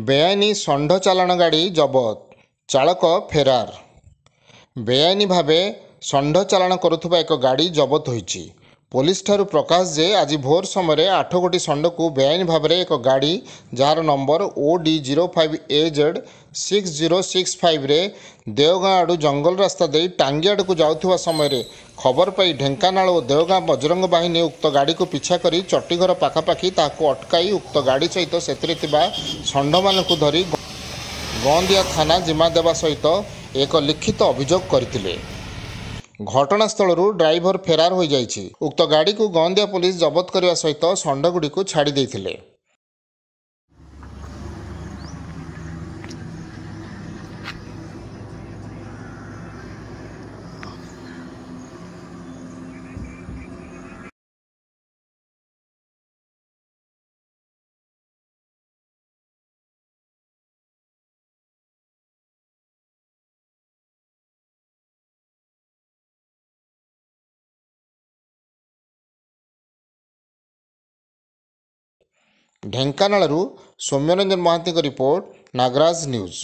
ବେଆଇନ ଷଣ୍ଢ ଚାଲାଣ ଗାଡ଼ି ଜବତ, ଚାଳକ ଫେରାର। ବେଆଇନ ଭାବେ ଷଣ୍ଢ ଚାଲାଣ କରୁଥିବା ଏକ ଗାଡ଼ି ଜବତ ହୋଇଛି। ପୋଲିସଠାରୁ ପ୍ରକାଶ ଯେ ଆଜି ଭୋର ସମୟରେ 8 ଗୋଟି ଷଣ୍ଢକୁ ବେଆଇନ ଭାବରେ ଏକ ଗାଡ଼ି ଯାହାର ନମ୍ବର OD05AZ 6065ରେ ଦେଓଗାଁ ଆଡ଼ୁ ଜଙ୍ଗଲ ରାସ୍ତା ଦେଇ ଟାଙ୍ଗି ଆଡ଼କୁ ଯାଉଥିବା ସମୟରେ ଖବର ପାଇ ଢେଙ୍କାନାଳ ଓ ଦେଓଗାଁ ବଜରଙ୍ଗ ବାହିନୀ ଉକ୍ତ ଗାଡ଼ିକୁ ପିଛା କରି ଚଟିଘର ପାଖାପାଖି ତାହାକୁ ଅଟକାଇ ଉକ୍ତ ଗାଡ଼ି ସହିତ ସେଥିରେ ଥିବା ଷଣ୍ଢମାନଙ୍କୁ ଧରି ଗଅଁଦିଆ ଥାନା ଜିମା ଦେବା ସହିତ ଏକ ଲିଖିତ ଅଭିଯୋଗ କରିଥିଲେ। ଘଟଣାସ୍ଥଳରୁ ଡ୍ରାଇଭର ଫେରାର ହୋଇଯାଇଛି। ଉକ୍ତ ଗାଡ଼ିକୁ ଗଅଁଦିଆ ପୋଲିସ ଜବତ କରିବା ସହିତ ଷଣ୍ଢଗୁଡ଼ିକୁ ଛାଡ଼ି ଦେଇଥିଲେ। ଢେଙ୍କାନାଳରୁ ସୌମ୍ୟରଞ୍ଜନ ମହାନ୍ତିଙ୍କ ରିପୋର୍ଟ, ନାଗରାଜ ନ୍ୟୁଜ୍।